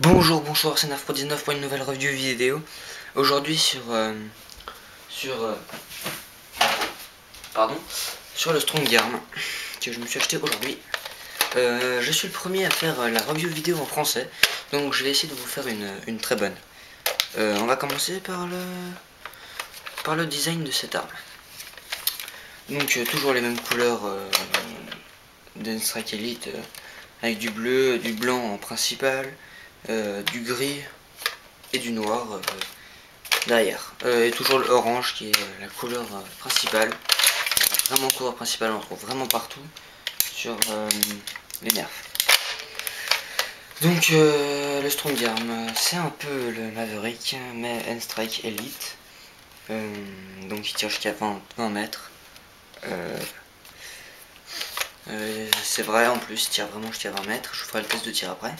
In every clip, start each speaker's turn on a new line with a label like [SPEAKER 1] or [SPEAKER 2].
[SPEAKER 1] Bonjour, bonjour, c'est Nafpro19 pour une nouvelle review vidéo. Aujourd'hui sur le Strong Arm que je me suis acheté aujourd'hui. Je suis le premier à faire la review vidéo en français, donc je vais essayer de vous faire une très bonne. On va commencer par le design de cette arme. Donc toujours les mêmes couleurs d'N-Strike Elite, avec du bleu, du blanc en principal, du gris et du noir derrière. Et toujours l'orange qui est la couleur principale. Vraiment couleur principale, on trouve vraiment partout sur les nerfs. Donc le Strong Arm, c'est un peu le Maverick, mais N-Strike Elite. Donc il tire jusqu'à 20 mètres. C'est vrai, en plus il tire vraiment jusqu'à 20 mètres. Je vous ferai le test de tir après.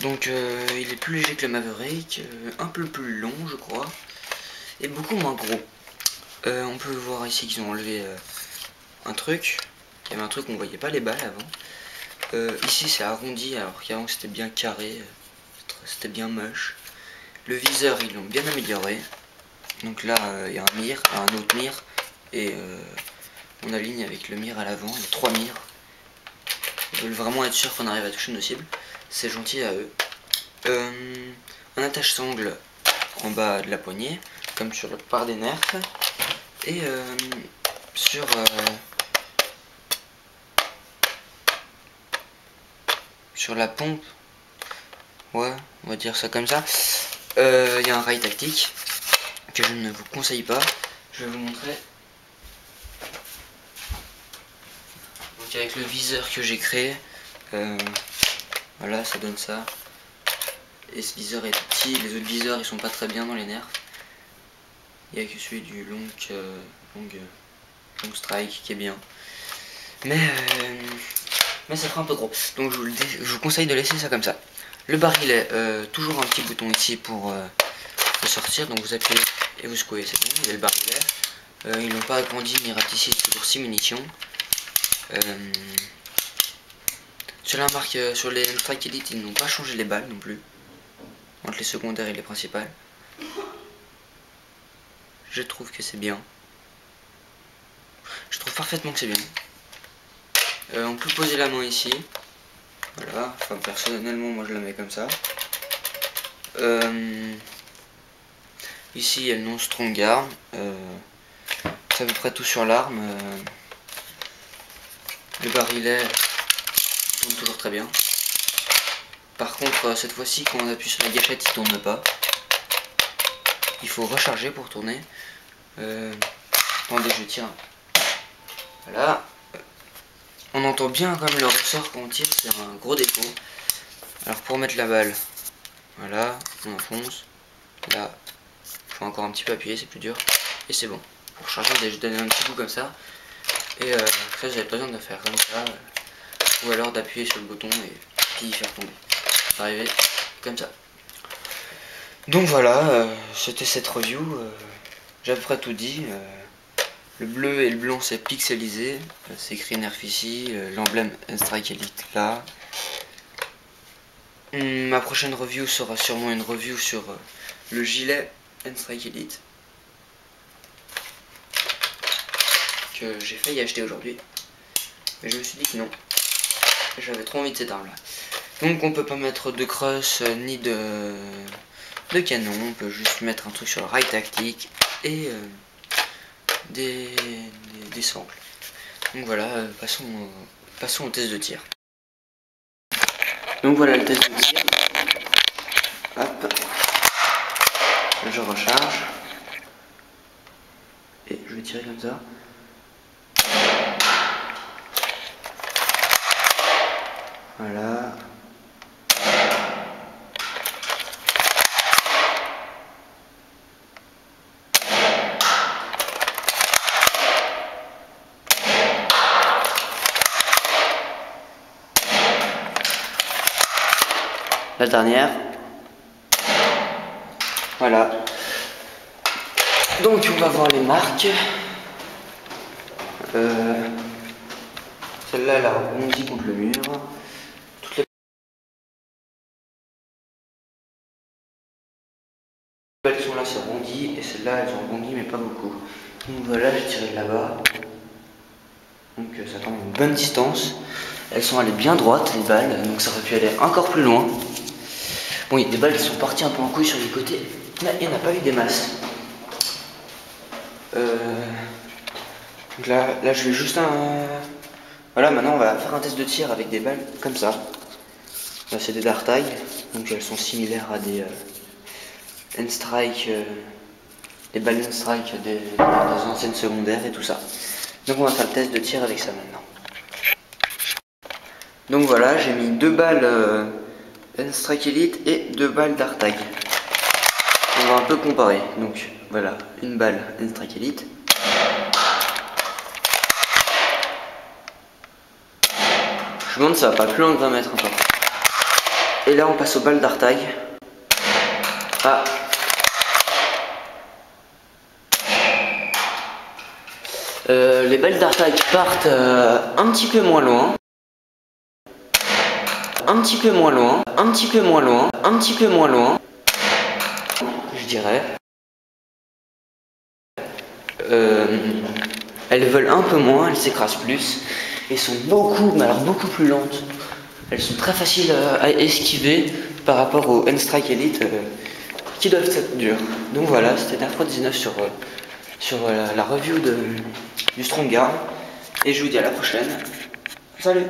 [SPEAKER 1] Donc il est plus léger que le Maverick, un peu plus long je crois, et beaucoup moins gros. On peut voir ici qu'ils ont enlevé un truc. Il y avait un truc, on voyait pas les balles avant. Ici c'est arrondi alors qu'avant c'était bien carré, c'était bien moche. Le viseur ils l'ont bien amélioré. Donc là il y a un mire, un autre mire, et on aligne avec le mire à l'avant, il y a 3 mires. Ils veulent vraiment être sûr qu'on arrive à toucher nos cibles. C'est gentil à eux. Un attache-sangle en bas de la poignée, comme sur la part des nerfs. Et sur la pompe, ouais, on va dire ça comme ça, il y a un rail tactique que je ne vous conseille pas. Je vais vous montrer. Donc avec le viseur que j'ai créé, voilà, ça donne ça. Et ce viseur est petit, les autres viseurs ils sont pas très bien dans les nerfs. Il n'y a que celui du long strike qui est bien. Mais ça fera un peu gros. Donc je vous conseille de laisser ça comme ça. Le barillet, toujours un petit bouton ici pour le sortir. Donc vous appuyez et vous secouez, c'est bon, il y a le barillet. Ils n'ont pas agrandi ni ratissé, c'est toujours 6 munitions. Sur la marque, sur les Strike Elite, ils n'ont pas changé les balles non plus. Entre les secondaires et les principales. Je trouve que c'est bien. Je trouve parfaitement que c'est bien. On peut poser la main ici. Voilà, enfin personnellement moi je la mets comme ça. Ici il y a le nom Strong Arm. C'est à peu près tout sur l'arme. Le barillet tourne toujours très bien. Par contre cette fois-ci quand on appuie sur la gâchette il tourne pas. Il faut recharger pour tourner. Attendez, je tire. Voilà. On entend bien comme le ressort quand on tire, c'est un gros défaut. Alors pour mettre la balle, voilà, on enfonce. Là, il faut encore un petit peu appuyer, c'est plus dur. Et c'est bon. Pour charger, je donne un petit coup comme ça. Et ça, j'avais pas besoin de faire comme ça. Ou alors d'appuyer sur le bouton et puis faire tomber. C'est arrivé comme ça. Donc voilà, c'était cette review. J'ai à peu près tout dit. Le bleu et le blanc c'est pixelisé, c'est écrit Nerf ici, l'emblème N-Strike Elite là. Ma prochaine review sera sûrement une review sur le gilet N-Strike Elite que j'ai failli acheter aujourd'hui, mais je me suis dit que non, j'avais trop envie de cette arme là. Donc on peut pas mettre de crosse ni de canon, on peut juste mettre un truc sur le rail tactique et des sangles. Donc voilà, passons au test de tir. Donc voilà le test de tir. Hop. Je recharge. Et je vais tirer comme ça. Voilà. La dernière. Voilà. Donc on va voir les marques. Celle-là elle a rebondi contre le mur. Elles sont là, c'est rebondi, et celles-là, elles ont rebondi, mais pas beaucoup. Donc voilà, j'ai tiré de là-bas. Donc ça tombe une bonne distance. Elles sont allées bien droites, les balles, donc ça aurait pu aller encore plus loin. Bon, il y a des balles qui sont parties un peu en couille sur les côtés. Là, il n'y en a pas eu des masses. Donc là, je vais juste un... Voilà, maintenant on va faire un test de tir avec des balles comme ça. Là, c'est des Dartag, donc elles sont similaires à des N-Strike, des balles N-Strike des anciennes secondaires et tout ça. Donc on va faire le test de tir avec ça maintenant. Donc voilà, j'ai mis 2 balles N-Strike Elite et 2 balles Dartag. On va un peu comparer. Donc voilà, une balle N-Strike Elite. Je me demande si ça va pas plus loin que 20 mètres encore. Et là on passe aux balles Dartag. Ah. Les balles Dartag partent un petit peu moins loin. Un petit peu moins loin. Un petit peu moins loin. Un petit peu moins loin. Je dirais. Elles volent un peu moins, elles s'écrasent plus. Et sont beaucoup, mais alors beaucoup plus lentes. Elles sont très faciles à esquiver par rapport aux N-Strike Elite qui doivent être dures. Donc voilà, c'était l'Afro 19 sur la review du Strong Arm. Et je vous dis à la prochaine. Salut!